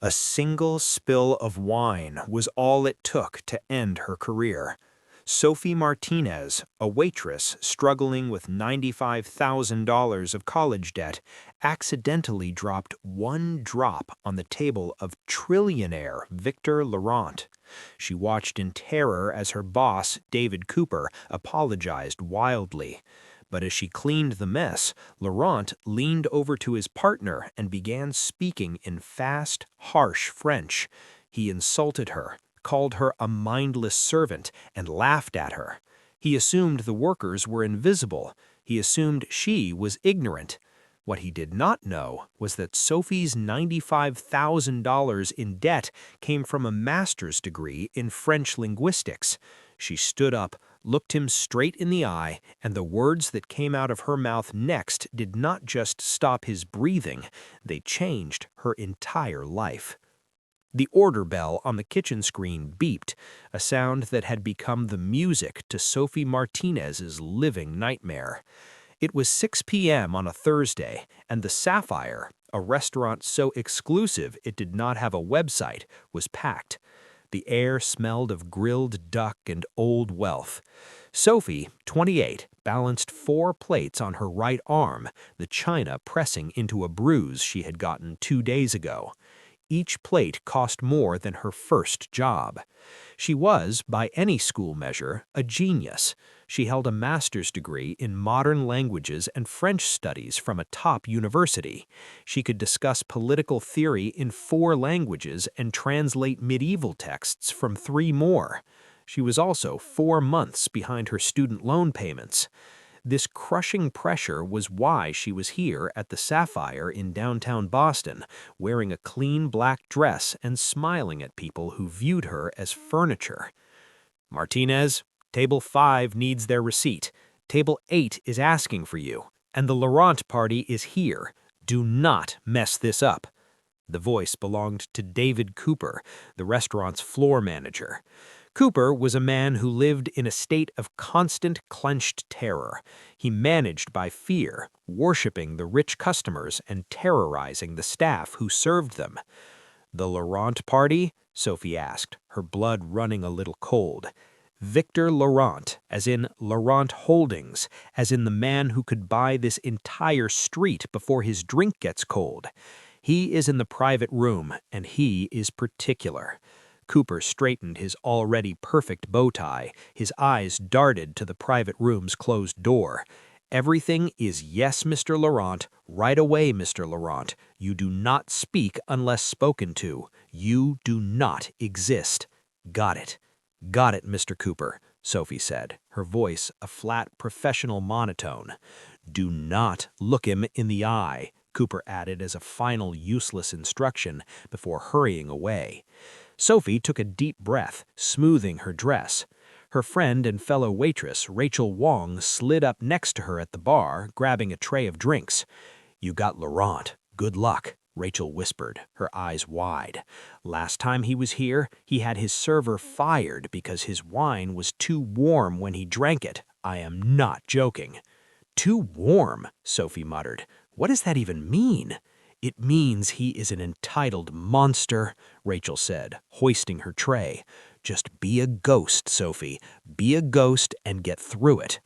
A single spill of wine was all it took to end her career. Sophie Martinez, a waitress struggling with $95,000 of college debt, accidentally dropped one drop on the table of Trillionaire Victor Laurent. She watched in terror as her boss, David Cooper, apologized wildly. But as she cleaned the mess, Laurent leaned over to his partner and began speaking in fast, harsh French. He insulted her, called her a mindless servant, and laughed at her. He assumed the workers were invisible. He assumed she was ignorant. What he did not know was that Sophie's $95,000 in debt came from a master's degree in French linguistics. She stood up, looked him straight in the eye, and the words that came out of her mouth next did not just stop his breathing, they changed her entire life. The order bell on the kitchen screen beeped, a sound that had become the music to Sophie Martinez's living nightmare. It was 6 p.m. on a Thursday, and the Sapphire, a restaurant so exclusive it did not have a website, was packed. The air smelled of grilled duck and old wealth. Sophie, 28, balanced 4 plates on her right arm, the china pressing into a bruise she had gotten 2 days ago. Each plate cost more than her first job. She was, by any school measure, a genius. She held a master's degree in modern languages and French studies from a top university. She could discuss political theory in 4 languages and translate medieval texts from 3 more. She was also 4 months behind her student loan payments. This crushing pressure was why she was here at the Sapphire in downtown Boston, wearing a clean black dress and smiling at people who viewed her as furniture. "Martinez, table 5 needs their receipt. Table 8 is asking for you, and the Laurent party is here. Do not mess this up." The voice belonged to David Cooper, the restaurant's floor manager. Cooper was a man who lived in a state of constant clenched terror. He managed by fear, worshiping the rich customers and terrorizing the staff who served them. "The Laurent party?" Sophie asked, her blood running a little cold. "Victor Laurent, as in Laurent Holdings, as in the man who could buy this entire street before his drink gets cold. He is in the private room, and he is particular." Cooper straightened his already perfect bow tie. His eyes darted to the private room's closed door. "Everything is yes, Mr. Laurent. Right away, Mr. Laurent. You do not speak unless spoken to. You do not exist." "Got it. Got it, Mr. Cooper," Sophie said, her voice a flat professional monotone. "Do not look him in the eye," Cooper added as a final useless instruction before hurrying away. Sophie took a deep breath, smoothing her dress. Her friend and fellow waitress, Rachel Wong, slid up next to her at the bar, grabbing a tray of drinks. "You got Laurent. Good luck," Rachel whispered, her eyes wide. "Last time he was here, he had his server fired because his wine was too warm when he drank it. I am not joking." "Too warm," Sophie muttered. "What does that even mean?" "It means he is an entitled monster," Rachel said, hoisting her tray. "Just be a ghost, Sophie. Be a ghost and get through it."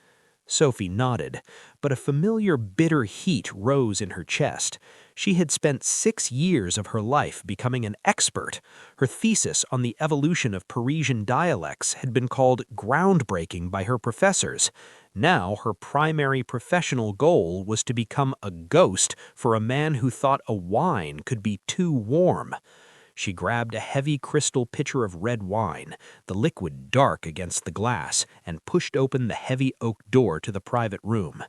Sophie nodded, but a familiar bitter heat rose in her chest. She had spent 6 years of her life becoming an expert. Her thesis on the evolution of Parisian dialects had been called groundbreaking by her professors. Now her primary professional goal was to become a ghost for a man who thought a wine could be too warm. She grabbed a heavy crystal pitcher of red wine, the liquid dark against the glass, and pushed open the heavy oak door to the private room.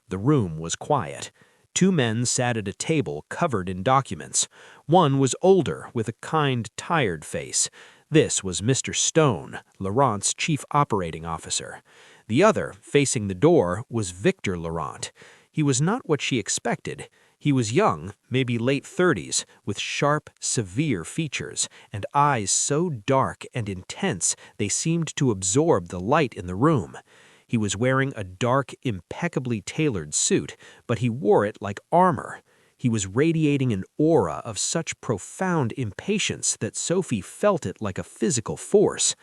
The room was quiet. 2 men sat at a table covered in documents. One was older, with a kind, tired face. This was Mr. Stone, Laurent's chief operating officer. The other, facing the door, was Victor Laurent. He was not what she expected. He was young, maybe late 30s, with sharp, severe features, and eyes so dark and intense they seemed to absorb the light in the room. He was wearing a dark, impeccably tailored suit, but he wore it like armor. He was radiating an aura of such profound impatience that Sophie felt it like a physical force.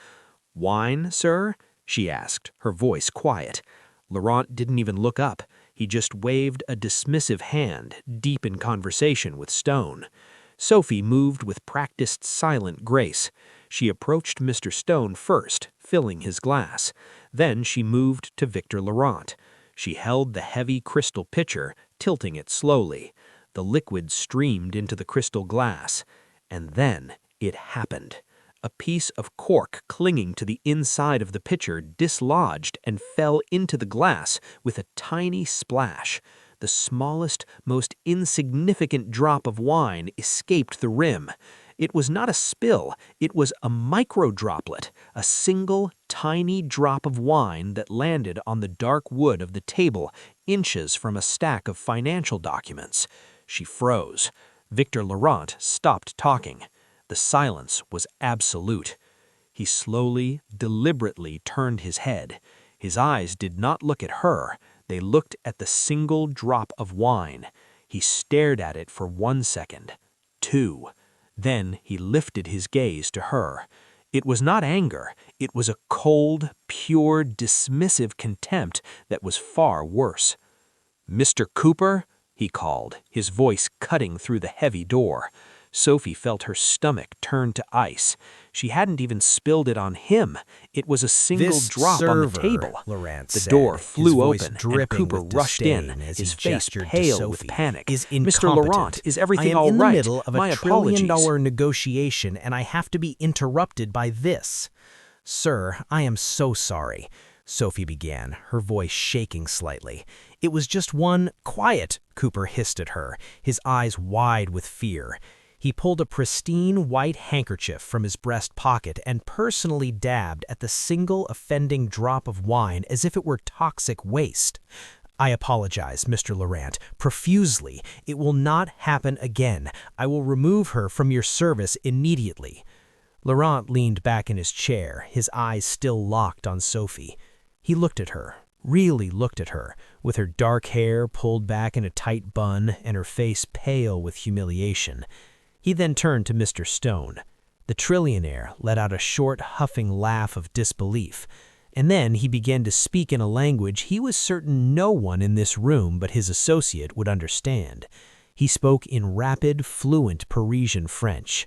"Wine, sir?" she asked, her voice quiet. Laurent didn't even look up. He just waved a dismissive hand, deep in conversation with Stone. Sophie moved with practiced silent grace. She approached Mr. Stone first, filling his glass. Then she moved to Victor Laurent. She held the heavy crystal pitcher, tilting it slowly. The liquid streamed into the crystal glass. And then it happened. A piece of cork clinging to the inside of the pitcher dislodged and fell into the glass with a tiny splash. The smallest, most insignificant drop of wine escaped the rim. It was not a spill, it was a microdroplet, a single, tiny drop of wine that landed on the dark wood of the table, inches from a stack of financial documents. She froze. Victor Laurent stopped talking. The silence was absolute. He slowly, deliberately turned his head. His eyes did not look at her. They looked at the single drop of wine. He stared at it for 1 second, 2. Then he lifted his gaze to her. It was not anger. It was a cold, pure, dismissive contempt that was far worse. "Mr. Cooper?" he called, his voice cutting through the heavy door. Sophie felt her stomach turn to ice. She hadn't even spilled it on him. It was a single drop on the table. The door flew open, and Cooper rushed in, his face pale with panic. "Mr. Laurent, is everything all right? I am in the middle of a My $1 trillion apologies." negotiation, and I have to be interrupted by this. Sir, I am so sorry," Sophie began, her voice shaking slightly. "It was just one—" "Quiet," Cooper hissed at her, his eyes wide with fear. He pulled a pristine white handkerchief from his breast pocket and personally dabbed at the single offending drop of wine as if it were toxic waste. "I apologize, Mr. Laurent, profusely. It will not happen again. I will remove her from your service immediately." Laurent leaned back in his chair, his eyes still locked on Sophie. He looked at her, really looked at her, with her dark hair pulled back in a tight bun and her face pale with humiliation. He then turned to Mr. Stone. The Trillionaire let out a short, huffing laugh of disbelief, and then he began to speak in a language he was certain no one in this room but his associate would understand. He spoke in rapid, fluent Parisian French.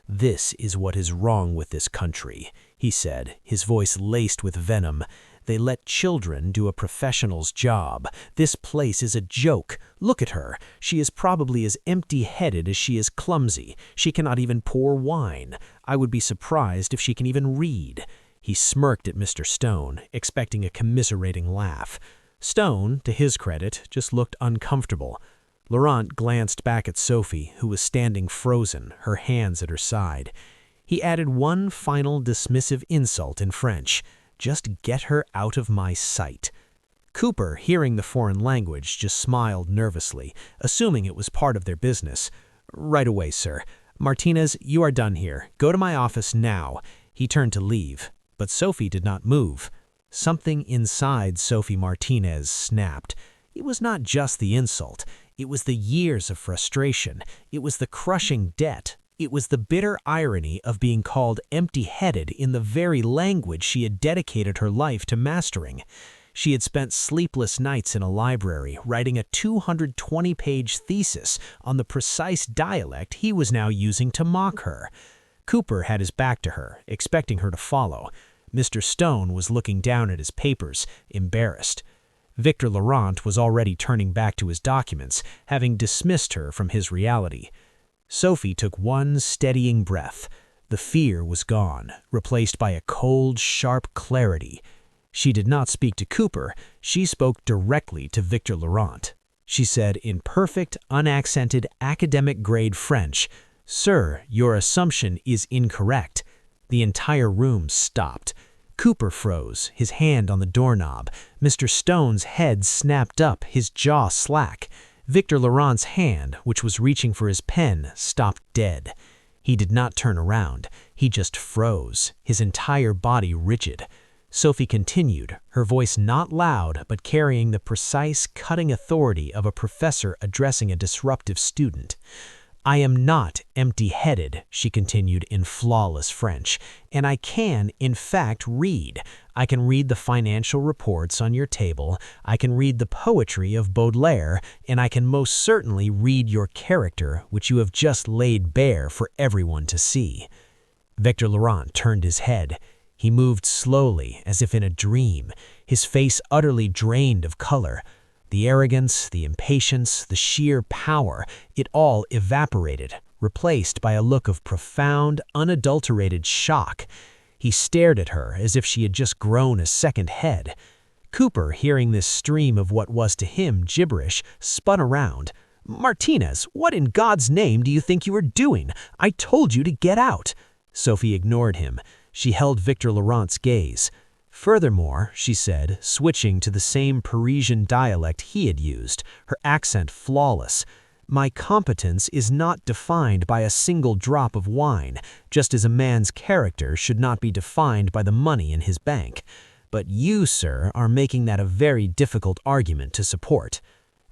"This is what is wrong with this country," he said, his voice laced with venom. "They let children do a professional's job. This place is a joke. Look at her. She is probably as empty-headed as she is clumsy. She cannot even pour wine. I would be surprised if she can even read." He smirked at Mr. Stone, expecting a commiserating laugh. Stone, to his credit, just looked uncomfortable. Laurent glanced back at Sophie, who was standing frozen, her hands at her side. He added one final dismissive insult in French. "Just get her out of my sight." Cooper, hearing the foreign language, just smiled nervously, assuming it was part of their business. "Right away, sir. Martinez, you are done here. Go to my office now." He turned to leave, but Sophie did not move. Something inside Sophie Martinez snapped. It was not just the insult. It was the years of frustration. It was the crushing debt. It was the bitter irony of being called empty-headed in the very language she had dedicated her life to mastering. She had spent sleepless nights in a library writing a 220-page thesis on the precise dialect he was now using to mock her. Cooper had his back to her, expecting her to follow. Mr. Stone was looking down at his papers, embarrassed. Victor Laurent was already turning back to his documents, having dismissed her from his reality. Sophie took one steadying breath. The fear was gone, replaced by a cold, sharp clarity. She did not speak to Cooper. She spoke directly to Victor Laurent. She said in perfect, unaccented, academic-grade French, "Sir, your assumption is incorrect." The entire room stopped. Cooper froze, his hand on the doorknob. Mr. Stone's head snapped up, his jaw slack. Victor Laurent's hand, which was reaching for his pen, stopped dead. He did not turn around. He just froze, his entire body rigid. Sophie continued, her voice not loud but carrying the precise, cutting authority of a professor addressing a disruptive student. "I am not empty-headed," she continued in flawless French, "and I can, in fact, read. I can read the financial reports on your table, I can read the poetry of Baudelaire, and I can most certainly read your character, which you have just laid bare for everyone to see." Victor Laurent turned his head. He moved slowly, as if in a dream, his face utterly drained of color. The arrogance, the impatience, the sheer power, it all evaporated, replaced by a look of profound, unadulterated shock. He stared at her as if she had just grown a second head. Cooper, hearing this stream of what was to him gibberish, spun around. "Martinez, what in God's name do you think you are doing? I told you to get out." Sophie ignored him. She held Victor Laurent's gaze. "Furthermore," she said, switching to the same Parisian dialect he had used, her accent flawless, "my competence is not defined by a single drop of wine, just as a man's character should not be defined by the money in his bank. But you, sir, are making that a very difficult argument to support."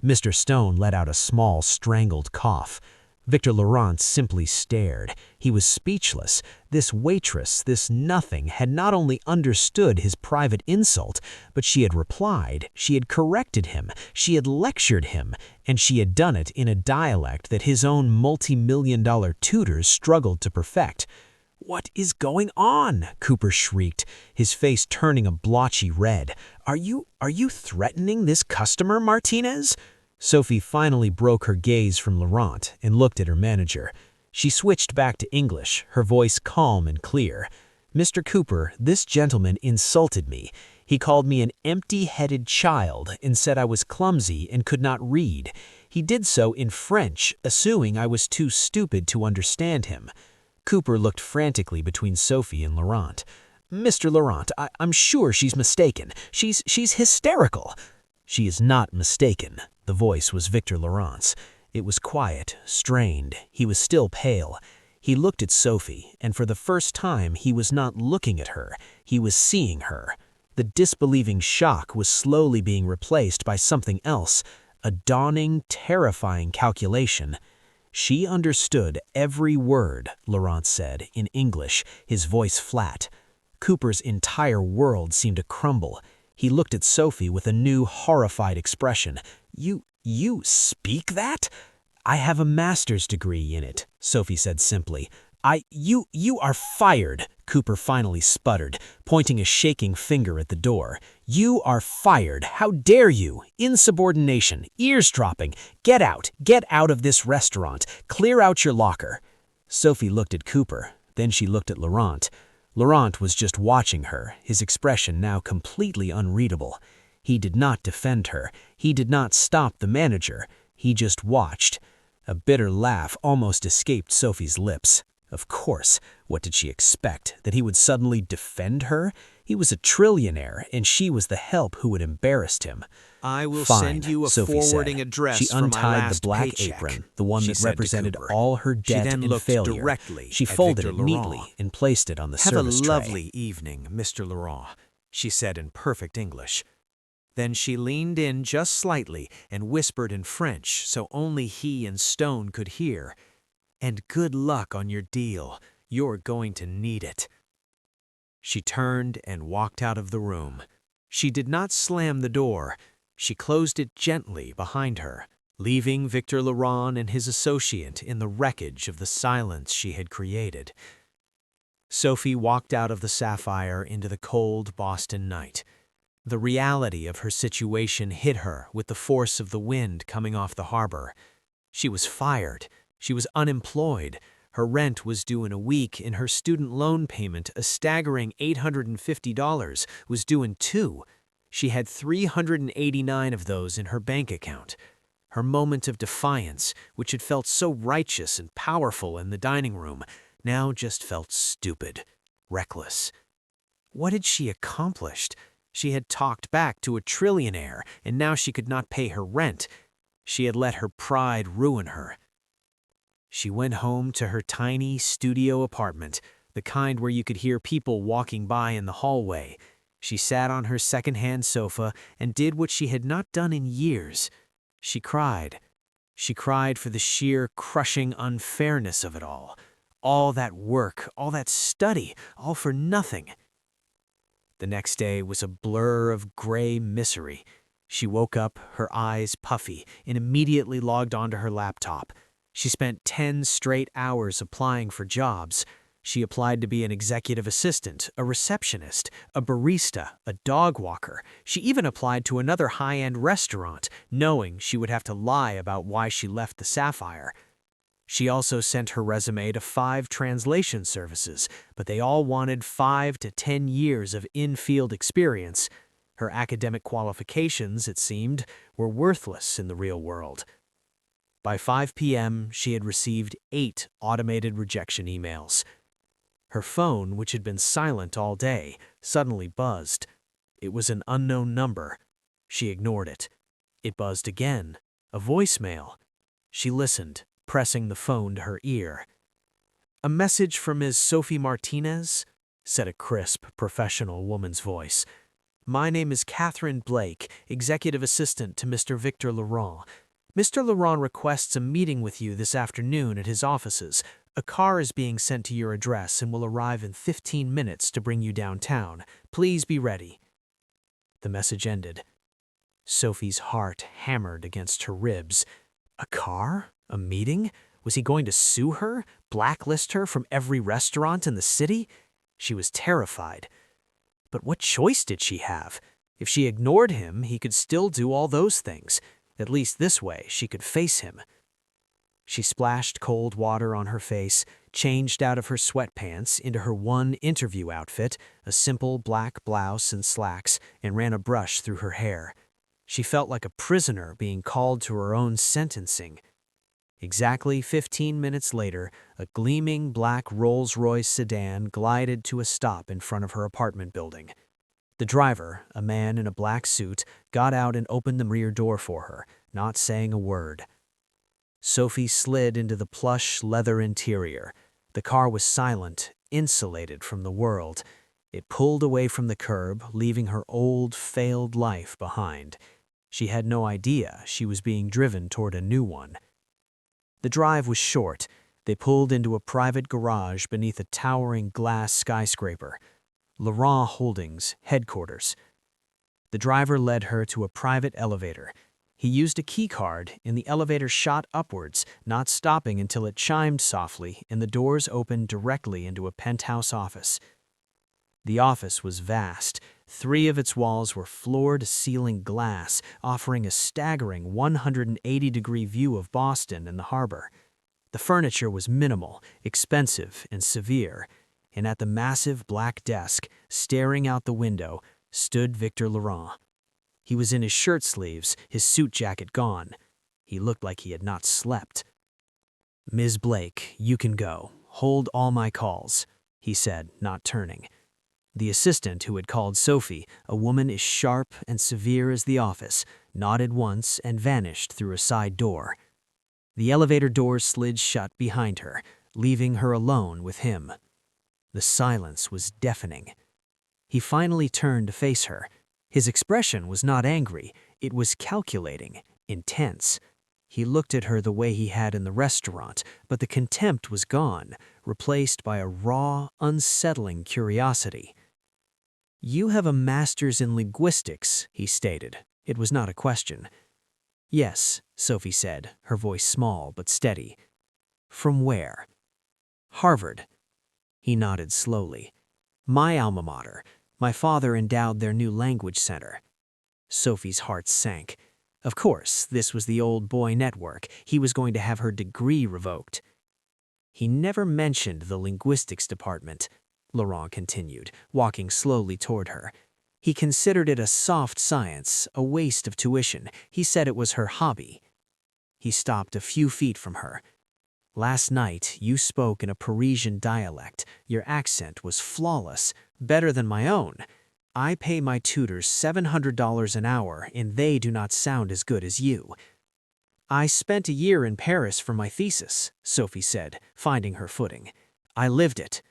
Mr. Stone let out a small, strangled cough. Victor Laurent simply stared. He was speechless. This waitress, this nothing, had not only understood his private insult, but she had replied, she had corrected him, she had lectured him, and she had done it in a dialect that his own multi-million-dollar tutors struggled to perfect. "What is going on?" Cooper shrieked, his face turning a blotchy red. Are you threatening this customer, Martinez?" Sophie finally broke her gaze from Laurent and looked at her manager. She switched back to English, her voice calm and clear. "Mr. Cooper, this gentleman insulted me. He called me an empty-headed child and said I was clumsy and could not read. He did so in French, assuming I was too stupid to understand him." Cooper looked frantically between Sophie and Laurent. "Mr. Laurent, I'm sure she's mistaken. She's hysterical." "She is not mistaken." The voice was Victor Laurent's. It was quiet, strained. He was still pale. He looked at Sophie, and for the first time he was not looking at her. He was seeing her. The disbelieving shock was slowly being replaced by something else, a dawning, terrifying calculation. "She understood every word," Laurent said, in English, his voice flat. Cooper's entire world seemed to crumble. He looked at Sophie with a new, horrified expression. You speak that?" "I have a master's degree in it," Sophie said simply. You are fired," Cooper finally sputtered, pointing a shaking finger at the door. "You are fired. How dare you? Insubordination, eavesdropping. Get out of this restaurant. Clear out your locker." Sophie looked at Cooper, then she looked at Laurent. Laurent was just watching her, his expression now completely unreadable. He did not defend her. He did not stop the manager. He just watched. A bitter laugh almost escaped Sophie's lips. Of course, what did she expect? That he would suddenly defend her? He was a trillionaire, and she was the help who had embarrassed him. "I will "Fine," send you a Sophie forwarding said. address She for my untied the last black paycheck," apron, the one she that said to represented Cooper. all her She debt then and looked failure. directly She at folded Victor it neatly Laurent. and placed it on the "Have a service tray. lovely evening, Mr. Laurent," she said in perfect English. Then she leaned in just slightly and whispered in French so only he and Stone could hear. "And good luck on your deal. You're going to need it." She turned and walked out of the room. She did not slam the door. She closed it gently behind her, leaving Victor Laurent and his associate in the wreckage of the silence she had created. Sophie walked out of the Sapphire into the cold Boston night. The reality of her situation hit her with the force of the wind coming off the harbor. She was fired. She was unemployed. Her rent was due in a week, and her student loan payment, a staggering $850, was due in 2. She had 389 of those in her bank account. Her moment of defiance, which had felt so righteous and powerful in the dining room, now just felt stupid, reckless. What had she accomplished? She had talked back to a trillionaire, and now she could not pay her rent. She had let her pride ruin her. She went home to her tiny studio apartment, the kind where you could hear people walking by in the hallway. She sat on her second-hand sofa and did what she had not done in years. She cried. She cried for the sheer, crushing unfairness of it all. All that work, all that study, all for nothing. The next day was a blur of gray misery. She woke up, her eyes puffy, and immediately logged onto her laptop. She spent 10 straight hours applying for jobs. She applied to be an executive assistant, a receptionist, a barista, a dog walker. She even applied to another high-end restaurant, knowing she would have to lie about why she left the Sapphire. She also sent her resume to 5 translation services, but they all wanted 5 to 10 years of in-field experience. Her academic qualifications, it seemed, were worthless in the real world. By 5 p.m., she had received 8 automated rejection emails. Her phone, which had been silent all day, suddenly buzzed. It was an unknown number. She ignored it. It buzzed again, a voicemail. She listened, pressing the phone to her ear. "A message from Ms. Sophie Martinez," said a crisp, professional woman's voice. "My name is Catherine Blake, executive assistant to Mr. Victor Laurent. Mr. Laurent requests a meeting with you this afternoon at his offices. A car is being sent to your address and will arrive in 15 minutes to bring you downtown. Please be ready." The message ended. Sophie's heart hammered against her ribs. A car? A meeting? Was he going to sue her? Blacklist her from every restaurant in the city? She was terrified. But what choice did she have? If she ignored him, he could still do all those things. At least this way, she could face him. She splashed cold water on her face, changed out of her sweatpants into her one interview outfit, a simple black blouse and slacks, and ran a brush through her hair. She felt like a prisoner being called to her own sentencing. Exactly 15 minutes later, a gleaming black Rolls-Royce sedan glided to a stop in front of her apartment building. The driver, a man in a black suit, got out and opened the rear door for her, not saying a word. Sophie slid into the plush leather interior. The car was silent, insulated from the world. It pulled away from the curb, leaving her old, failed life behind. She had no idea she was being driven toward a new one. The drive was short. They pulled into a private garage beneath a towering glass skyscraper. Laurent Holdings, headquarters. The driver led her to a private elevator. He used a keycard, and the elevator shot upwards, not stopping until it chimed softly and the doors opened directly into a penthouse office. The office was vast. 3 of its walls were floor-to-ceiling glass, offering a staggering 180-degree view of Boston and the harbor. The furniture was minimal, expensive, and severe, and at the massive black desk, staring out the window, stood Victor Laurent. He was in his shirt sleeves, his suit jacket gone. He looked like he had not slept. "Ms. Blake, you can go. Hold all my calls," he said, not turning. The assistant who had called Sophie, a woman as sharp and severe as the office, nodded once and vanished through a side door. The elevator doors slid shut behind her, leaving her alone with him. The silence was deafening. He finally turned to face her. His expression was not angry, it was calculating, intense. He looked at her the way he had in the restaurant, but the contempt was gone, replaced by a raw, unsettling curiosity. "You have a master's in linguistics," he stated. It was not a question. "Yes," Sophie said, her voice small but steady. "From where?" "Harvard." He nodded slowly. "My alma mater. My father endowed their new language center." Sophie's heart sank. Of course, this was the old boy network. He was going to have her degree revoked. "He never mentioned the linguistics department," Laurent continued, walking slowly toward her. "He considered it a soft science, a waste of tuition. He said it was her hobby." He stopped a few feet from her. "Last night, you spoke in a Parisian dialect. Your accent was flawless, better than my own. I pay my tutors $700 an hour, and they do not sound as good as you." "I spent a year in Paris for my thesis," Sophie said, finding her footing. "I lived it."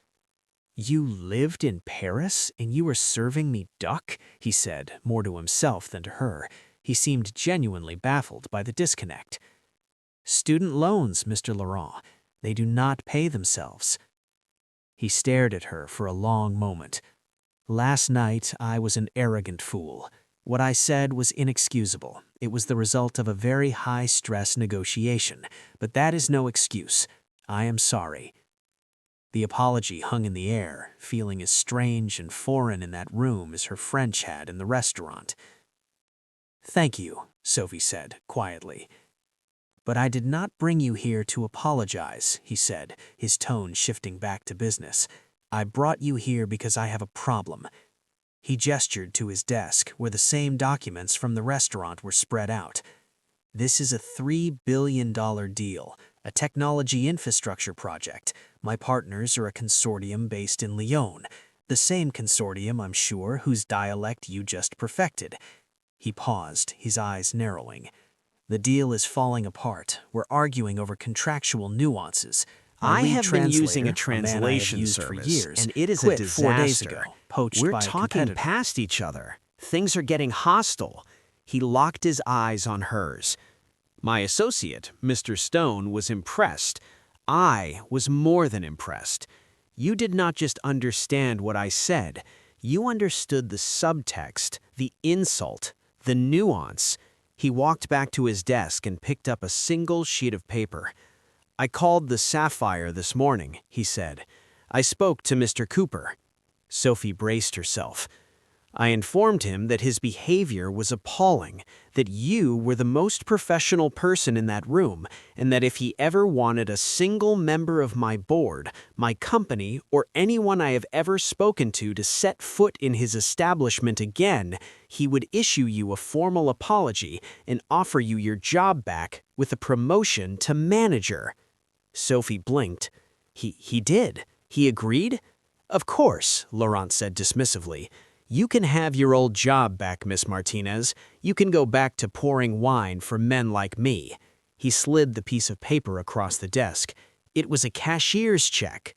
"You lived in Paris and you were serving me duck?" he said, more to himself than to her. He seemed genuinely baffled by the disconnect. "Student loans, Mr. Laurent. They do not pay themselves." He stared at her for a long moment. "Last night I was an arrogant fool. What I said was inexcusable. It was the result of a very high-stress negotiation, but that is no excuse. I am sorry." The apology hung in the air, feeling as strange and foreign in that room as her French had in the restaurant. "Thank you," Sophie said, quietly. "But I did not bring you here to apologize," he said, his tone shifting back to business. "I brought you here because I have a problem." He gestured to his desk, where the same documents from the restaurant were spread out. "This is a $3 billion deal, a technology infrastructure project. My partners are a consortium based in Lyon, the same consortium, I'm sure, whose dialect you just perfected." He paused, his eyes narrowing. "The deal is falling apart. We're arguing over contractual nuances. I have been using a translation service, and it is a disaster. 4 days ago, poached We're by a talking competitor." past each other. Things are getting hostile. He locked his eyes on hers. My associate, Mr. Stone, was impressed. I was more than impressed. You did not just understand what I said. You understood the subtext, the insult, the nuance. He walked back to his desk and picked up a single sheet of paper. "I called the Sapphire this morning," he said. "I spoke to Mr. Cooper." Sophie braced herself. "I informed him that his behavior was appalling, that you were the most professional person in that room, and that if he ever wanted a single member of my board, my company, or anyone I have ever spoken to set foot in his establishment again, he would issue you a formal apology and offer you your job back with a promotion to manager." Sophie blinked. He did? He agreed?" "Of course," Laurent said dismissively. "You can have your old job back, Miss Martinez. You can go back to pouring wine for men like me." He slid the piece of paper across the desk. It was a cashier's check.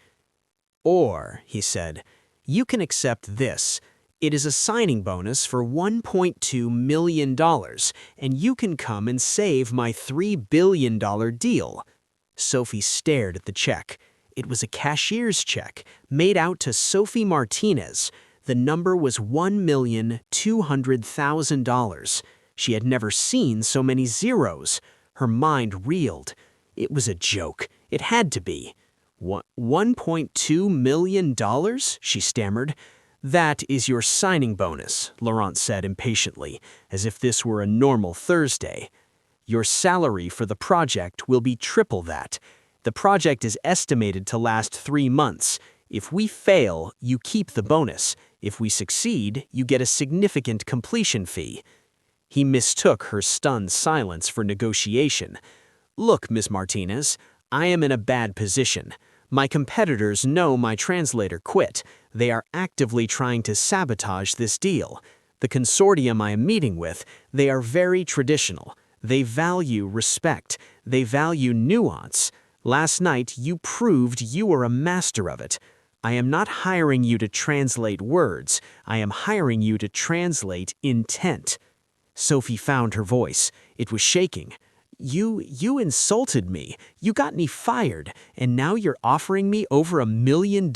"Or," he said, "you can accept this. It is a signing bonus for $1.2 million, and you can come and save my $3 billion deal." Sophie stared at the check. It was a cashier's check, made out to Sophie Martinez. The number was $1,200,000. She had never seen so many zeros. Her mind reeled. It was a joke. It had to be. $1.2 million? She stammered. "That is your signing bonus," Laurent said impatiently, as if this were a normal Thursday. "Your salary for the project will be triple that. The project is estimated to last 3 months. If we fail, you keep the bonus. If we succeed, you get a significant completion fee." He mistook her stunned silence for negotiation. "Look, Miss Martinez, I am in a bad position. My competitors know my translator quit. They are actively trying to sabotage this deal. The consortium I am meeting with, they are very traditional. They value respect. They value nuance. Last night, you proved you are a master of it. I am not hiring you to translate words. I am hiring you to translate intent." Sophie found her voice. It was shaking. You insulted me. You got me fired, and now you're offering me over $1 million?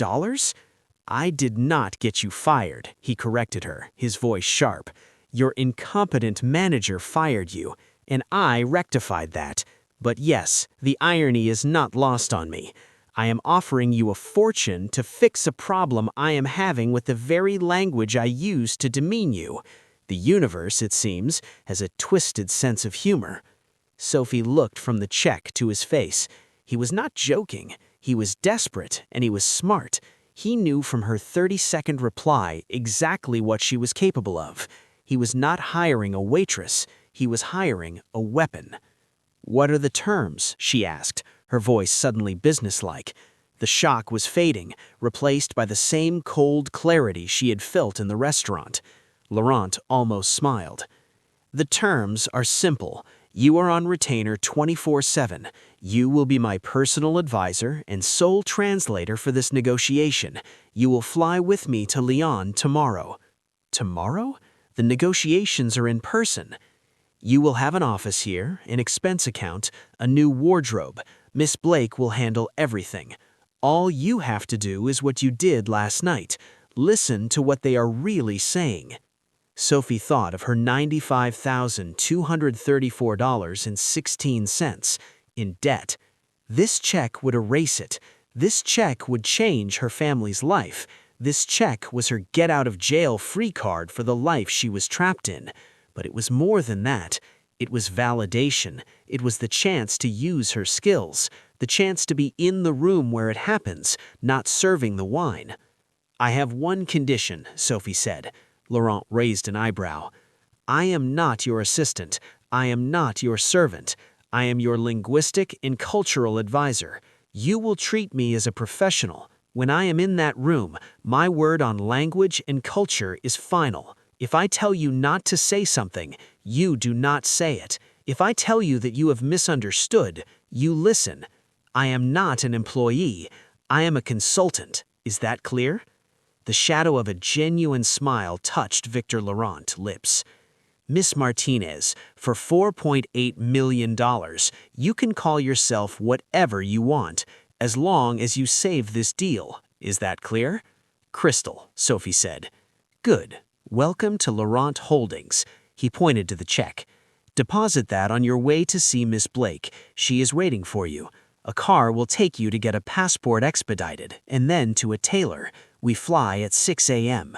"I did not get you fired," he corrected her, his voice sharp. "Your incompetent manager fired you, and I rectified that. But yes, the irony is not lost on me. I am offering you a fortune to fix a problem I am having with the very language I use to demean you. The universe, it seems, has a twisted sense of humor." Sophie looked from the check to his face. He was not joking. He was desperate, and he was smart. He knew from her 30-second reply exactly what she was capable of. He was not hiring a waitress. He was hiring a weapon. "What are the terms?" she asked, her voice suddenly businesslike. The shock was fading, replaced by the same cold clarity she had felt in the restaurant. Laurent almost smiled. "The terms are simple. You are on retainer 24/7. You will be my personal advisor and sole translator for this negotiation. You will fly with me to Lyon tomorrow. Tomorrow? The negotiations are in person. You will have an office here, an expense account, a new wardrobe. Miss Blake will handle everything. All you have to do is what you did last night. Listen to what they are really saying. Sophie thought of her $95,234.16 in debt. This check would erase it. This check would change her family's life. This check was her get-out-of-jail-free card for the life she was trapped in. But it was more than that. It was validation. It was the chance to use her skills, the chance to be in the room where it happens, not serving the wine. "I have one condition," Sophie said. Laurent raised an eyebrow. "I am not your assistant. I am not your servant. I am your linguistic and cultural advisor. You will treat me as a professional. When I am in that room, my word on language and culture is final. If I tell you not to say something, you do not say it. If I tell you that you have misunderstood, you listen. I am not an employee. I am a consultant. Is that clear?" The shadow of a genuine smile touched Victor Laurent's lips. "Miss Martinez, for $4.8 million, you can call yourself whatever you want, as long as you save this deal. Is that clear?" "Crystal," Sophie said. "Good. Welcome to Laurent Holdings." He pointed to the check. "Deposit that on your way to see Miss Blake. She is waiting for you. A car will take you to get a passport expedited, and then to a tailor. We fly at 6 a.m.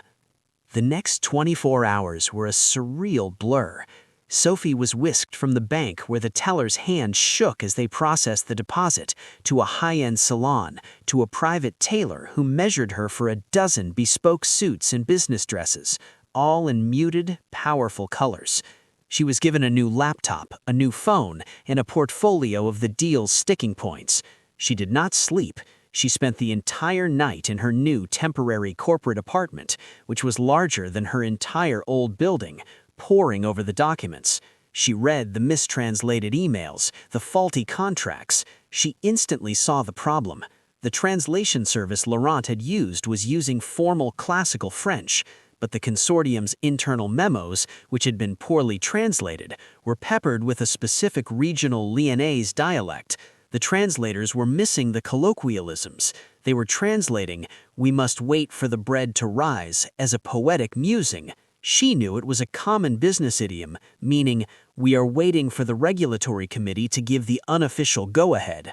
The next 24 hours were a surreal blur. Sophie was whisked from the bank where the teller's hand shook as they processed the deposit, to a high-end salon, to a private tailor who measured her for a dozen bespoke suits and business dresses, all in muted, powerful colors. She was given a new laptop, a new phone, and a portfolio of the deal's sticking points. She did not sleep. She spent the entire night in her new temporary corporate apartment, which was larger than her entire old building, poring over the documents. She read the mistranslated emails, the faulty contracts. She instantly saw the problem. The translation service Laurent had used was using formal classical French, but the consortium's internal memos, which had been poorly translated, were peppered with a specific regional Lyonnaise dialect. The translators were missing the colloquialisms. They were translating, "We must wait for the bread to rise," as a poetic musing. She knew it was a common business idiom, meaning, "We are waiting for the regulatory committee to give the unofficial go-ahead."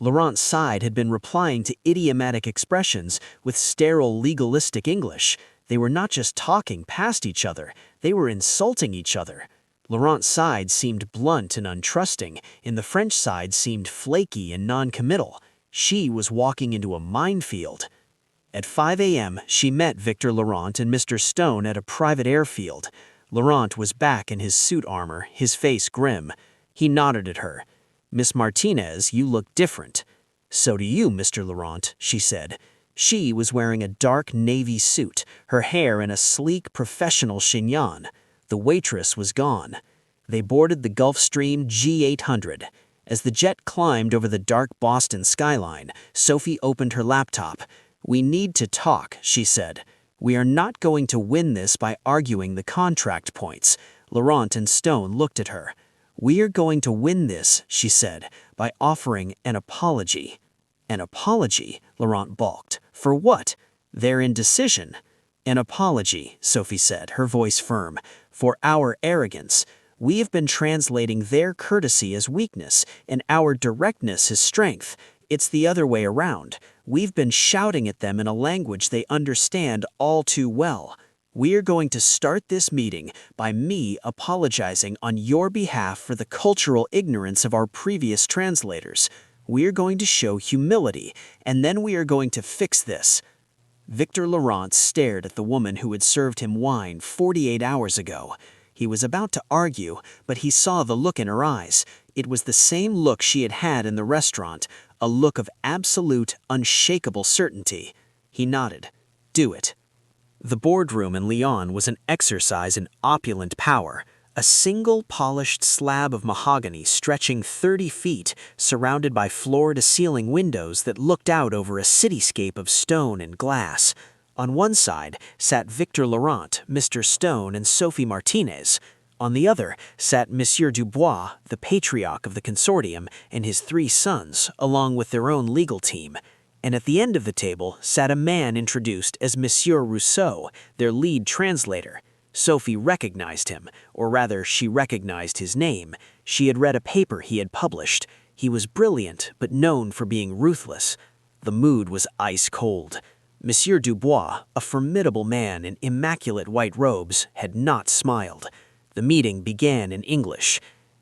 Laurent's side had been replying to idiomatic expressions with sterile legalistic English. They were not just talking past each other, they were insulting each other. Laurent's side seemed blunt and untrusting, and the French side seemed flaky and non-committal. She was walking into a minefield. At 5 a.m., she met Victor Laurent and Mr. Stone at a private airfield. Laurent was back in his suit armor, his face grim. He nodded at her. "Miss Martinez, you look different." "So do you, Mr. Laurent," she said. She was wearing a dark navy suit, her hair in a sleek professional chignon. The waitress was gone. They boarded the Gulfstream G800. As the jet climbed over the dark Boston skyline, Sophie opened her laptop. "We need to talk," she said. "We are not going to win this by arguing the contract points." Laurent and Stone looked at her. "We are going to win this," she said, "by offering an apology." "An apology?" Laurent balked. "For what?" "Their indecision." "An apology," Sophie said, her voice firm, "for our arrogance. We have been translating their courtesy as weakness, and our directness as strength. It's the other way around. We've been shouting at them in a language they understand all too well. We're going to start this meeting by me apologizing on your behalf for the cultural ignorance of our previous translators. We're going to show humility, and then we are going to fix this." Victor Laurent stared at the woman who had served him wine 48 hours ago. He was about to argue, but he saw the look in her eyes. It was the same look she had had in the restaurant, a look of absolute, unshakable certainty. He nodded. "Do it." The boardroom in Lyon was an exercise in opulent power. A single polished slab of mahogany stretching 30 feet, surrounded by floor-to-ceiling windows that looked out over a cityscape of stone and glass. On one side sat Victor Laurent, Mr. Stone, and Sophie Martinez. On the other sat Monsieur Dubois, the patriarch of the consortium, and his 3 sons, along with their own legal team. And at the end of the table sat a man introduced as Monsieur Rousseau, their lead translator. Sophie recognized him, or rather, she recognized his name. She had read a paper he had published. He was brilliant, but known for being ruthless. The mood was ice cold. Monsieur Dubois, a formidable man in immaculate white robes, had not smiled. The meeting began in English.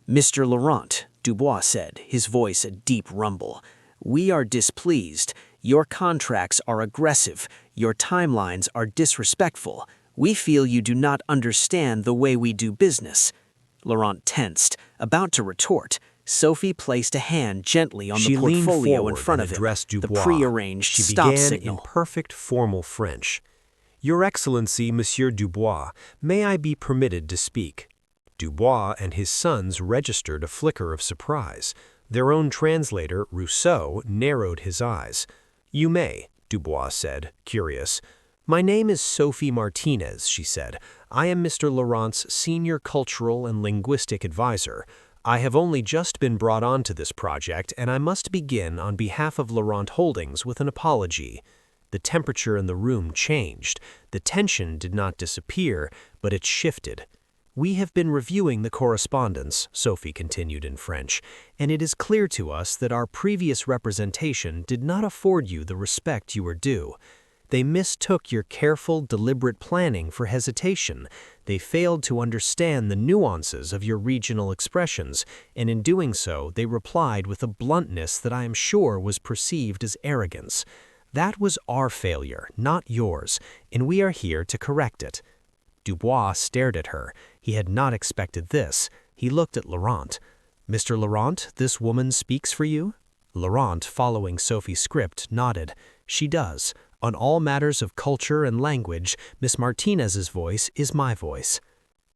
"Mr. Laurent," Dubois said, his voice a deep rumble, "we are displeased. Your contracts are aggressive. Your timelines are disrespectful. We feel you do not understand the way we do business." Laurent tensed, about to retort. Sophie placed a hand gently on the portfolio in front of him, the prearranged stop signal. She began in perfect formal French. "Your Excellency, Monsieur Dubois, may I be permitted to speak?" Dubois and his sons registered a flicker of surprise. Their own translator, Rousseau, narrowed his eyes. "You may," Dubois said, curious. "My name is Sophie Martinez," she said. "I am Mr. Laurent's senior cultural and linguistic advisor. I have only just been brought onto this project, and I must begin on behalf of Laurent Holdings with an apology." The temperature in the room changed. The tension did not disappear, but it shifted. "We have been reviewing the correspondence," Sophie continued in French, "and it is clear to us that our previous representation did not afford you the respect you are due. They mistook your careful, deliberate planning for hesitation. They failed to understand the nuances of your regional expressions, and in doing so, they replied with a bluntness that I am sure was perceived as arrogance. That was our failure, not yours, and we are here to correct it." Dubois stared at her. He had not expected this. He looked at Laurent. "Mr. Laurent, this woman speaks for you?" Laurent, following Sophie's script, nodded. "She does. On all matters of culture and language, Miss Martinez's voice is my voice."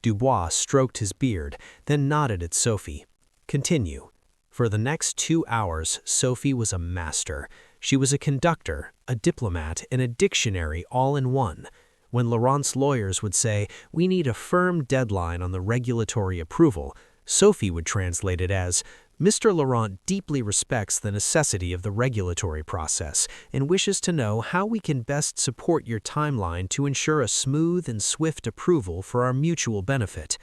Dubois stroked his beard, then nodded at Sophie. "Continue." For the next 2 hours, Sophie was a master. She was a conductor, a diplomat, and a dictionary all in one. When Laurent's lawyers would say, "We need a firm deadline on the regulatory approval," Sophie would translate it as, "Mr. Laurent deeply respects the necessity of the regulatory process and wishes to know how we can best support your timeline to ensure a smooth and swift approval for our mutual benefit."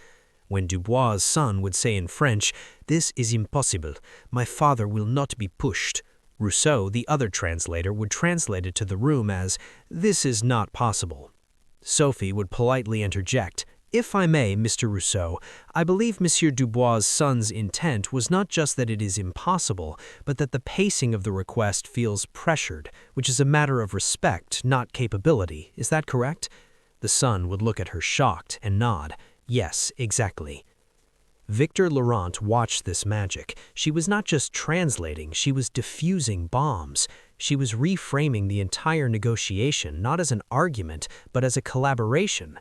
When Dubois' son would say in French, "This is impossible. My father will not be pushed," Rousseau, the other translator, would translate it to the room as, "This is not possible." Sophie would politely interject, "If I may, Mr. Rousseau, I believe Monsieur Dubois' son's intent was not just that it is impossible, but that the pacing of the request feels pressured, which is a matter of respect, not capability. Is that correct?" The son would look at her shocked and nod. "Yes, exactly." Victor Laurent watched this magic. She was not just translating, she was diffusing bombs. She was reframing the entire negotiation not as an argument, but as a collaboration.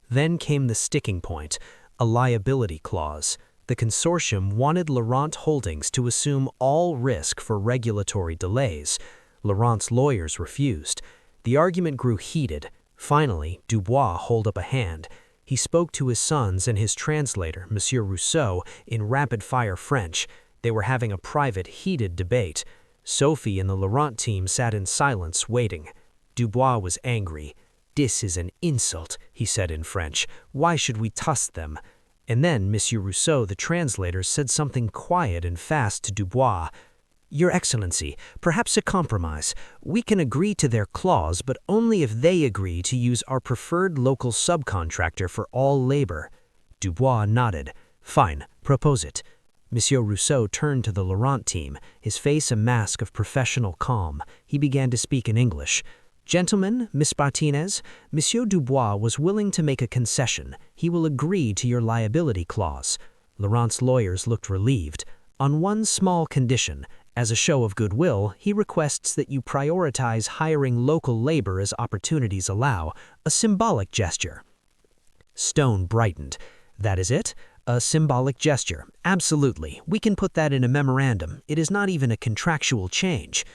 Then came the sticking point, a liability clause. The consortium wanted Laurent Holdings to assume all risk for regulatory delays. Laurent's lawyers refused. The argument grew heated. Finally, Dubois held up a hand. He spoke to his sons and his translator, Monsieur Rousseau, in rapid-fire French. They were having a private, heated debate. Sophie and the Laurent team sat in silence, waiting. Dubois was angry. "This is an insult," he said in French. "Why should we trust them?" And then Monsieur Rousseau, the translator, said something quiet and fast to Dubois. "Your Excellency, perhaps a compromise. We can agree to their clause, but only if they agree to use our preferred local subcontractor for all labor." Dubois nodded. "Fine, propose it." Monsieur Rousseau turned to the Laurent team, his face a mask of professional calm. He began to speak in English. "Gentlemen, Miss Martinez, Monsieur Dubois was willing to make a concession. He will agree to your liability clause." Laurent's lawyers looked relieved. "On one small condition. As a show of goodwill, he requests that you prioritize hiring local labor as opportunities allow, a symbolic gesture." Stone brightened. "That is it? A symbolic gesture. Absolutely. We can put that in a memorandum. It is not even a contractual change.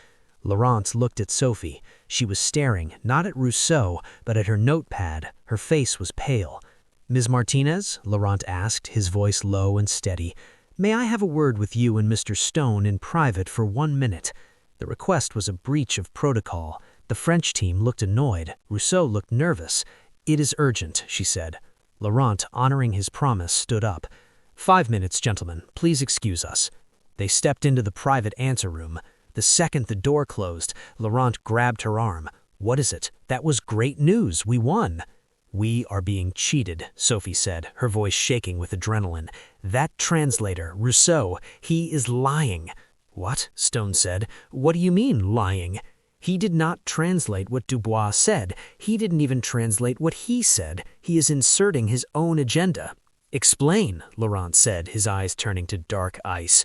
Laurent looked at Sophie. She was staring, not at Rousseau, but at her notepad. Her face was pale. "Ms. Martinez?" Laurent asked, his voice low and steady. "May I have a word with you and Mr. Stone in private for 1 minute?" The request was a breach of protocol. The French team looked annoyed. Rousseau looked nervous. "It is urgent," she said. Laurent, honoring his promise, stood up. "5 minutes, gentlemen. Please excuse us." They stepped into the private answer room. The second the door closed, Laurent grabbed her arm. "What is it? That was great news. We won." "We are being cheated," Sophie said, her voice shaking with adrenaline. "That translator, Rousseau, he is lying." "What?" Stone said. "What do you mean, lying?" "He did not translate what Dubois said. He didn't even translate what he said. He is inserting his own agenda." "Explain," Laurent said, his eyes turning to dark ice.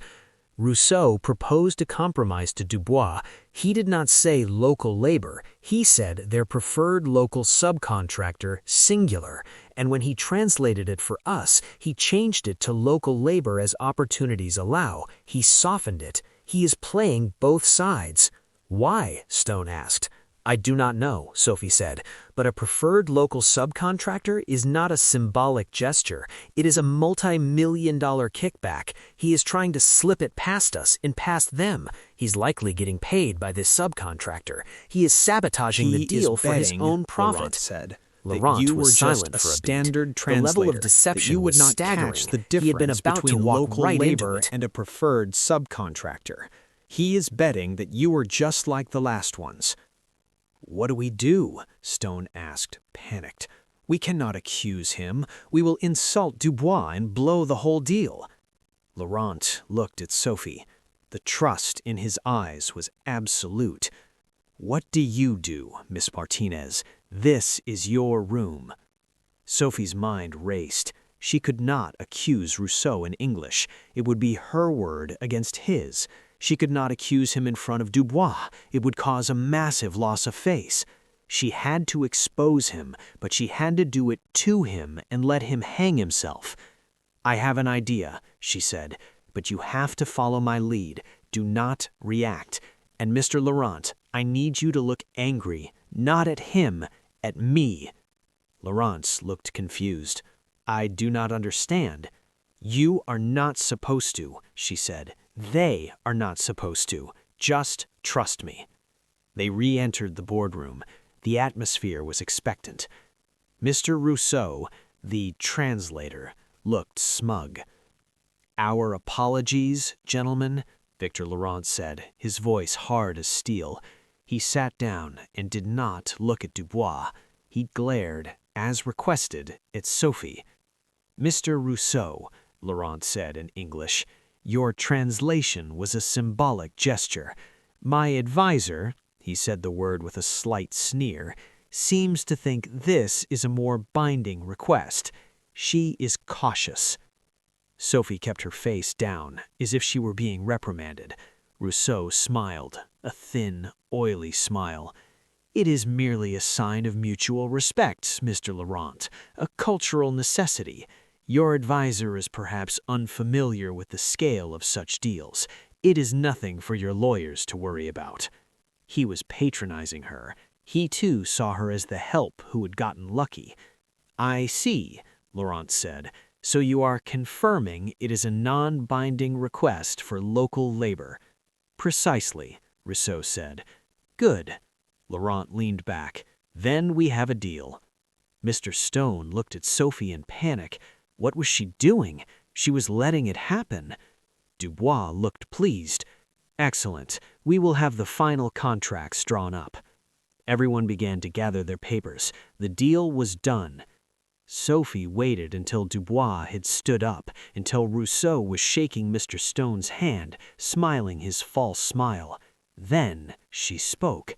"Rousseau proposed a compromise to Dubois. He did not say local labor. He said their preferred local subcontractor, singular. And when he translated it for us, he changed it to local labor as opportunities allow. He softened it. He is playing both sides." "Why?" Stone asked. "I do not know," Sophie said, "but a preferred local subcontractor is not a symbolic gesture. It is a multi-million-dollar kickback. He is trying to slip it past us and past them. He's likely getting paid by this subcontractor. He is sabotaging the deal for his own profit." Laurent said. Laurent You were was just silent a for a beat. standard The level translator, of deception that you would was not staggering. catch the He had been difference about to between walk local right into labor it. and a preferred subcontractor. He is betting that you are just like the last ones. "What do we do?" Stone asked, panicked. "We cannot accuse him. We will insult Dubois and blow the whole deal." Laurent looked at Sophie. The trust in his eyes was absolute. "What do you do, Miss Martinez? This is your room." Sophie's mind raced. She could not accuse Rousseau in English. It would be her word against his. She could not accuse him in front of Dubois. It would cause a massive loss of face. She had to expose him, but she had to do it to him and let him hang himself. "I have an idea," she said, "but you have to follow my lead. Do not react. And Mr. Laurent, I need you to look angry, not at him, at me." Laurent looked confused. "I do not understand." "You are not supposed to," she said. "They are not supposed to. Just trust me." They re-entered the boardroom. The atmosphere was expectant. Mr. Rousseau, the translator, looked smug. "Our apologies, gentlemen," Victor Laurent said, his voice hard as steel. He sat down and did not look at Dubois. He glared, as requested, at Sophie. "Mr. Rousseau," Laurent said in English, "your translation was a symbolic gesture. My advisor," he said the word with a slight sneer, "seems to think this is a more binding request. She is cautious." Sophie kept her face down, as if she were being reprimanded. Rousseau smiled, a thin, oily smile. "It is merely a sign of mutual respect, Mr. Laurent, a cultural necessity. Your advisor is perhaps unfamiliar with the scale of such deals. It is nothing for your lawyers to worry about." He was patronizing her. He too saw her as the help who had gotten lucky. "I see," Laurent said. "So you are confirming it is a non-binding request for local labor." "Precisely," Rousseau said. "Good." Laurent leaned back. "Then we have a deal." Mr. Stone looked at Sophie in panic. What was she doing? She was letting it happen. Dubois looked pleased. "Excellent. We will have the final contracts drawn up." Everyone began to gather their papers. The deal was done. Sophie waited until Dubois had stood up, until Rousseau was shaking Mr. Stone's hand, smiling his false smile. Then she spoke.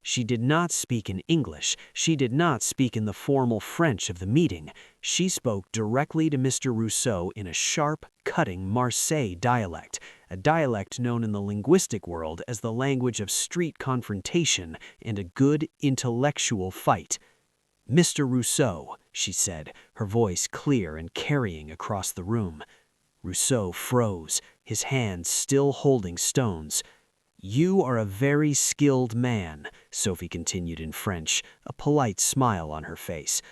She did not speak in English. She did not speak in the formal French of the meeting. She spoke directly to Mr. Rousseau in a sharp, cutting Marseille dialect, a dialect known in the linguistic world as the language of street confrontation and a good intellectual fight. "Mr. Rousseau," she said, her voice clear and carrying across the room. Rousseau froze, his hands still holding stones. "You are a very skilled man," Sophie continued in French, a polite smile on her face.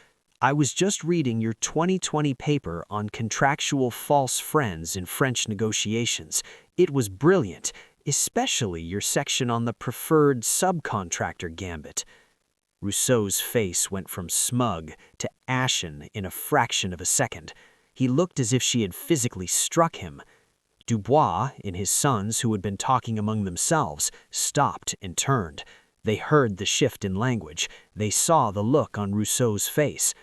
"I was just reading your 2020 paper on contractual false friends in French negotiations. It was brilliant, especially your section on the preferred subcontractor gambit." Rousseau's face went from smug to ashen in a fraction of a second. He looked as if she had physically struck him. Dubois and his sons, who had been talking among themselves, stopped and turned. They heard the shift in language. They saw the look on Rousseau's face.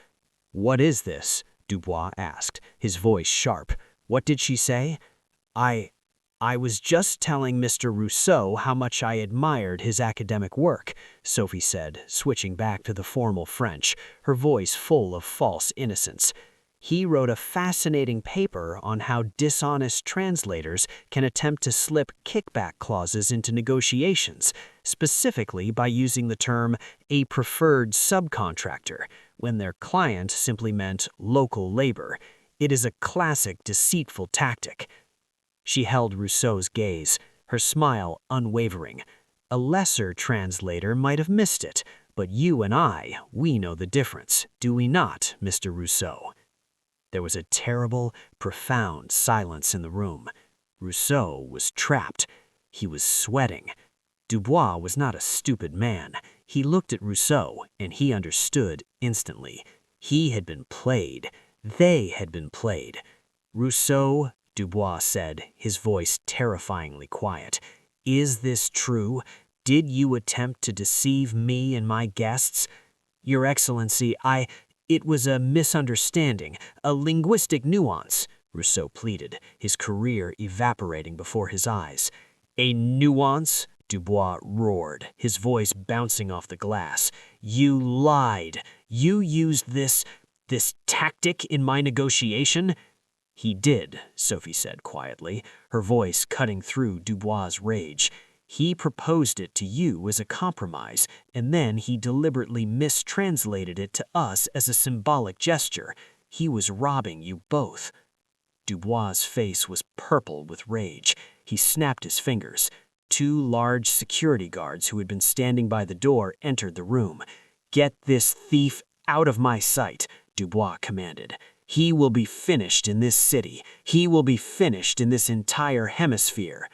"What is this?" Dubois asked, his voice sharp. "What did she say?" I was just telling Mr. Rousseau how much I admired his academic work," Sophie said, switching back to the formal French, her voice full of false innocence. "He wrote a fascinating paper on how dishonest translators can attempt to slip kickback clauses into negotiations, specifically by using the term a preferred subcontractor, when their client simply meant local labor. It is a classic deceitful tactic." She held Rousseau's gaze, her smile unwavering. "A lesser translator might have missed it, but you and we know the difference, do we not, Mr. Rousseau?" There was a terrible, profound silence in the room. Rousseau was trapped. He was sweating. Dubois was not a stupid man. He looked at Rousseau, and he understood instantly. He had been played. They had been played. "Rousseau," Dubois said, his voice terrifyingly quiet, "is this true? Did you attempt to deceive me and my guests?" "Your Excellency, it was a misunderstanding, a linguistic nuance," Rousseau pleaded, his career evaporating before his eyes. "A nuance?" Dubois roared, his voice bouncing off the glass. "You lied. You used this tactic in my negotiation?" "He did," Sophie said quietly, her voice cutting through Dubois' rage. "He proposed it to you as a compromise, and then he deliberately mistranslated it to us as a symbolic gesture. He was robbing you both." Dubois' face was purple with rage. He snapped his fingers. Two large security guards who had been standing by the door entered the room. "Get this thief out of my sight," Dubois commanded. "He will be finished in this city. He will be finished in this entire hemisphere."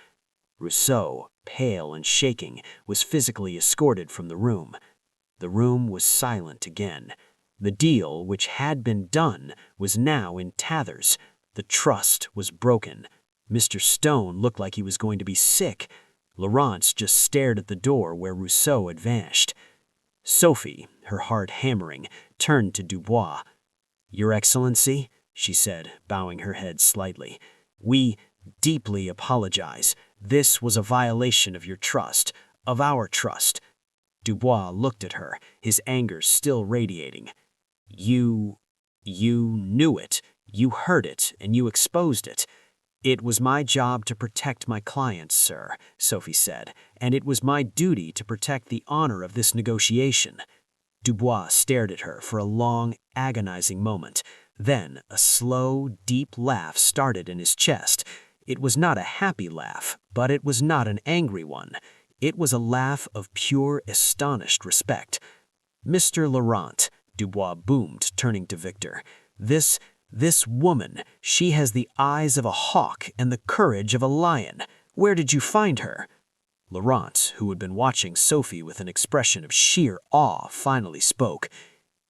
Rousseau, pale and shaking, was physically escorted from the room. The room was silent again. The deal, which had been done, was now in tatters. The trust was broken. Mr. Stone looked like he was going to be sick. Laurence just stared at the door where Rousseau had vanished. Sophie, her heart hammering, turned to Dubois. "Your Excellency," she said, bowing her head slightly, "we deeply apologize. This was a violation of your trust, of our trust." Dubois looked at her, his anger still radiating. You knew it, you heard it, and you exposed it." "It was my job to protect my clients, sir," Sophie said, "and it was my duty to protect the honor of this negotiation." Dubois stared at her for a long, agonizing moment. Then a slow, deep laugh started in his chest. It was not a happy laugh, but it was not an angry one. It was a laugh of pure, astonished respect. "Mr. Laurent," Dubois boomed, turning to Victor, This woman, she has the eyes of a hawk and the courage of a lion. Where did you find her?" Laurent, who had been watching Sophie with an expression of sheer awe, finally spoke.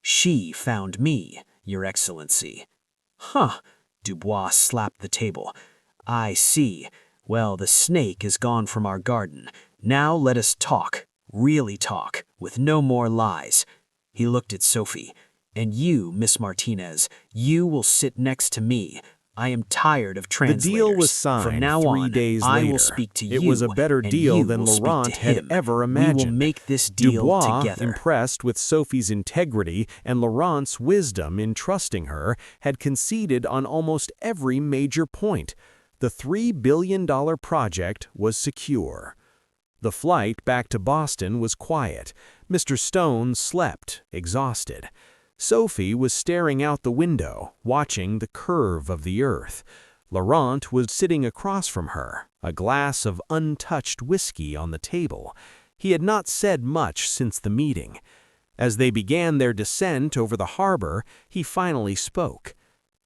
"She found me, Your Excellency." "Huh," Dubois slapped the table. "I see. Well, the snake is gone from our garden. Now let us talk, really talk, with no more lies." He looked at Sophie. "And you, Miss Martinez, you will sit next to me. I am tired of translators. The deal was signed From now 3 on, days I later. will speak to you, It was a better and deal you than will speak Laurent to had him. ever We will imagined. make this deal Dubois, together." impressed with Sophie's integrity and Laurent's wisdom in trusting her, had conceded on almost every major point. The $3 billion project was secure. The flight back to Boston was quiet. Mr. Stone slept, exhausted. Sophie was staring out the window, watching the curve of the earth. Laurent was sitting across from her, a glass of untouched whiskey on the table. He had not said much since the meeting. As they began their descent over the harbor, he finally spoke.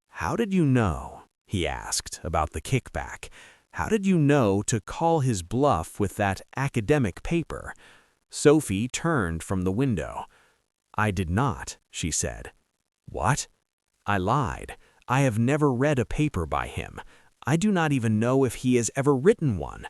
"How did you know?" he asked about the kickback. "How did you know to call his bluff with that academic paper?" Sophie turned from the window. "I did not," she said. "What?" "I lied. I have never read a paper by him. I do not even know if he has ever written one.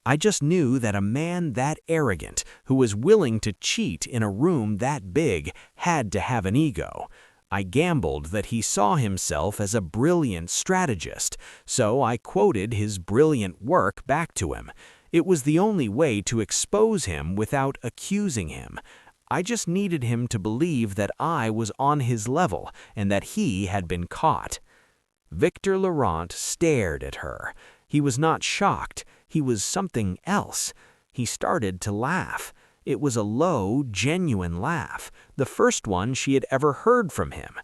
I just knew that a man that arrogant, who was willing to cheat in a room that big, had to have an ego. I gambled that he saw himself as a brilliant strategist, so I quoted his brilliant work back to him. It was the only way to expose him without accusing him. I just needed him to believe that I was on his level and that he had been caught." Victor Laurent stared at her. He was not shocked. He was something else. He started to laugh. It was a low, genuine laugh, the first one she had ever heard from him.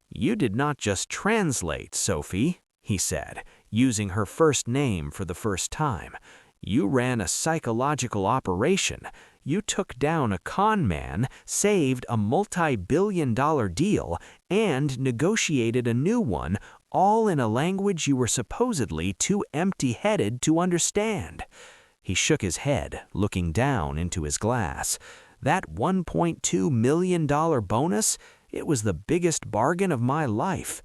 "You did not just translate, Sophie," he said, using her first name for the first time. "You ran a psychological operation. You took down a con man, saved a multi-billion-dollar deal, and negotiated a new one, all in a language you were supposedly too empty-headed to understand." He shook his head, looking down into his glass. "That $1.2 million bonus, it was the biggest bargain of my life."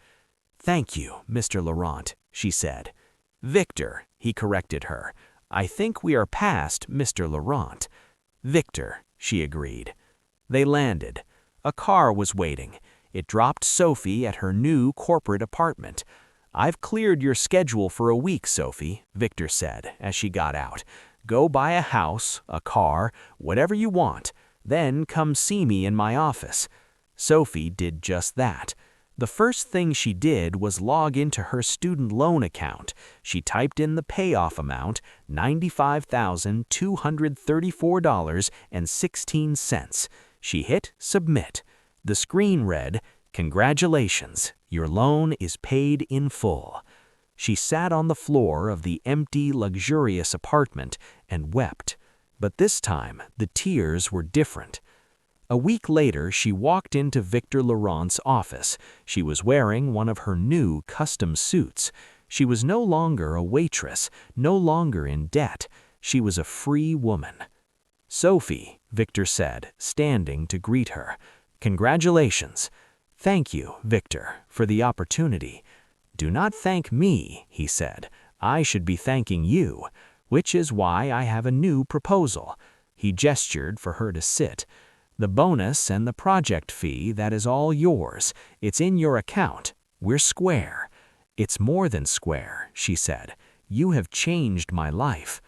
"Thank you, Mr. Laurent," she said. "Victor," he corrected her. "I think we are past Mr. Laurent." "Victor," she agreed. They landed. A car was waiting. It dropped Sophie at her new corporate apartment. "I've cleared your schedule for a week, Sophie," Victor said as she got out. "Go buy a house, a car, whatever you want. Then come see me in my office." Sophie did just that. The first thing she did was log into her student loan account. She typed in the payoff amount, $95,234.16. She hit submit. The screen read, "Congratulations, your loan is paid in full." She sat on the floor of the empty, luxurious apartment and wept. But this time, the tears were different. A week later, she walked into Victor Laurent's office. She was wearing one of her new custom suits. She was no longer a waitress, no longer in debt. She was a free woman. "Sophie," Victor said, standing to greet her. "Congratulations." "Thank you, Victor, for the opportunity." "Do not thank me," he said. "I should be thanking you, which is why I have a new proposal." He gestured for her to sit. "The bonus and the project fee, that is all yours. It's in your account. We're square." "It's more than square," she said. "You have changed my life."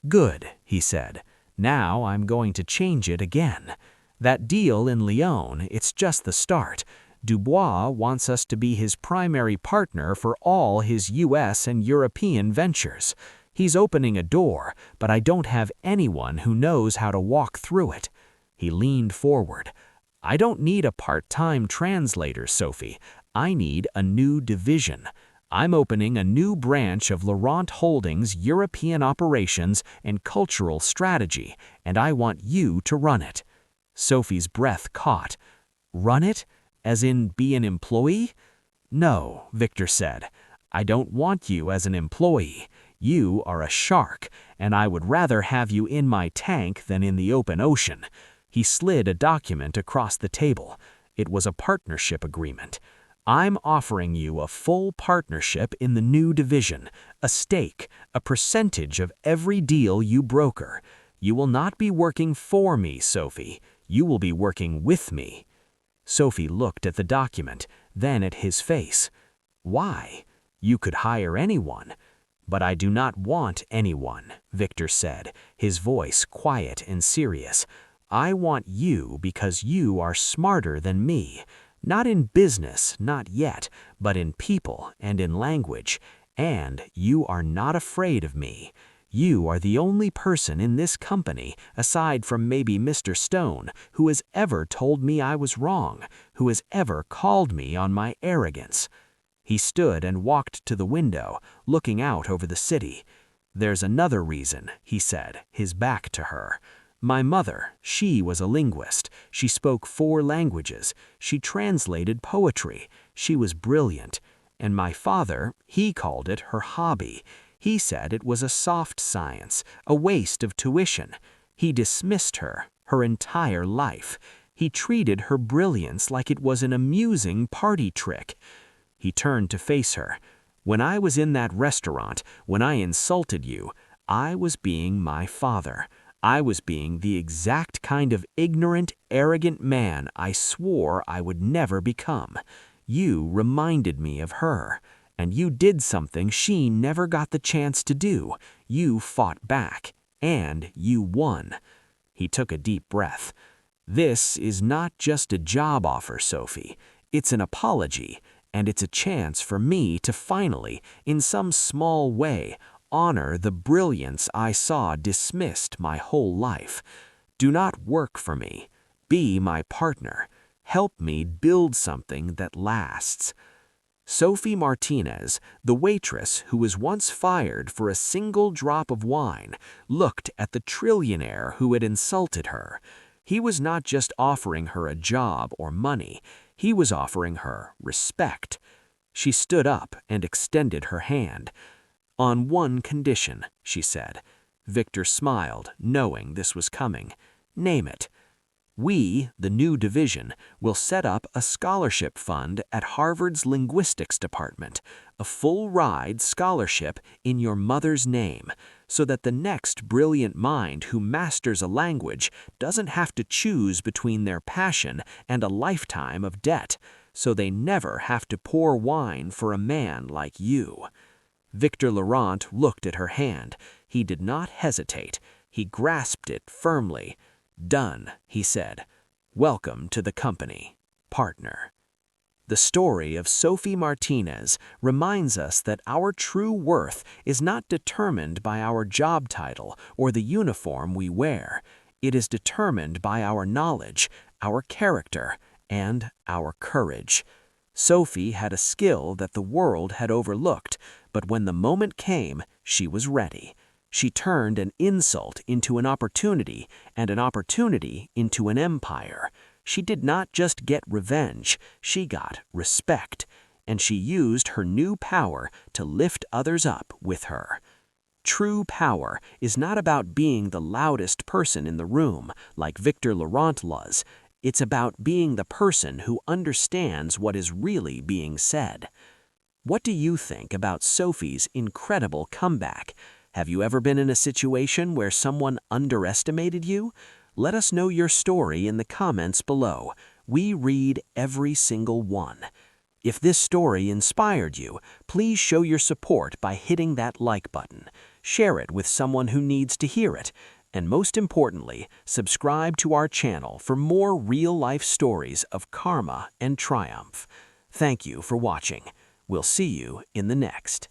"Good," he said. "Now I'm going to change it again. That deal in Lyon, it's just the start. Dubois wants us to be his primary partner for all his US and European ventures. He's opening a door, but I don't have anyone who knows how to walk through it." He leaned forward. "I don't need a part-time translator, Sophie. I need a new division. I'm opening a new branch of Laurent Holdings' European operations and cultural strategy, and I want you to run it." Sophie's breath caught. "Run it? As in be an employee?" "No," Victor said. "I don't want you as an employee. You are a shark, and I would rather have you in my tank than in the open ocean." He slid a document across the table. It was a partnership agreement. "I'm offering you a full partnership in the new division, a stake, a percentage of every deal you broker. You will not be working for me, Sophie. You will be working with me." Sophie looked at the document, then at his face. "Why? You could hire anyone." "But I do not want anyone," Victor said, his voice quiet and serious. "I want you because you are smarter than me. Not in business, not yet, but in people and in language. And you are not afraid of me. You are the only person in this company, aside from maybe Mr. Stone, who has ever told me I was wrong, who has ever called me on my arrogance." He stood and walked to the window, looking out over the city. "There's another reason," he said, his back to her. "My mother, she was a linguist. She spoke 4 languages. She translated poetry. She was brilliant. And my father, he called it her hobby. He said it was a soft science, a waste of tuition. He dismissed her, her entire life. He treated her brilliance like it was an amusing party trick." He turned to face her. "When I was in that restaurant, when I insulted you, I was being my father. I was being the exact kind of ignorant, arrogant man I swore I would never become. You reminded me of her, and you did something she never got the chance to do. You fought back, and you won." He took a deep breath. "This is not just a job offer, Sophie. It's an apology, and it's a chance for me to finally, in some small way, honor the brilliance I saw dismissed my whole life. Do not work for me. Be my partner. Help me build something that lasts." Sophie Martinez, the waitress who was once fired for a single drop of wine, looked at the trillionaire who had insulted her. He was not just offering her a job or money, he was offering her respect. She stood up and extended her hand. "On one condition," she said. Victor smiled, knowing this was coming. "Name it." "We, the new division, will set up a scholarship fund at Harvard's linguistics department, a full-ride scholarship in your mother's name, so that the next brilliant mind who masters a language doesn't have to choose between their passion and a lifetime of debt, so they never have to pour wine for a man like you." Victor Laurent looked at her hand. He did not hesitate. He grasped it firmly. "Done," he said. "Welcome to the company, partner." The story of Sophie Martinez reminds us that our true worth is not determined by our job title or the uniform we wear. It is determined by our knowledge, our character, and our courage. Sophie had a skill that the world had overlooked, but when the moment came, she was ready. She turned an insult into an opportunity, and an opportunity into an empire. She did not just get revenge, she got respect, and she used her new power to lift others up with her. True power is not about being the loudest person in the room, like Victor Laurent was. It's about being the person who understands what is really being said. What do you think about Sophie's incredible comeback? Have you ever been in a situation where someone underestimated you? Let us know your story in the comments below. We read every single one. If this story inspired you, please show your support by hitting that like button. Share it with someone who needs to hear it. And most importantly, subscribe to our channel for more real-life stories of karma and triumph. Thank you for watching. We'll see you in the next.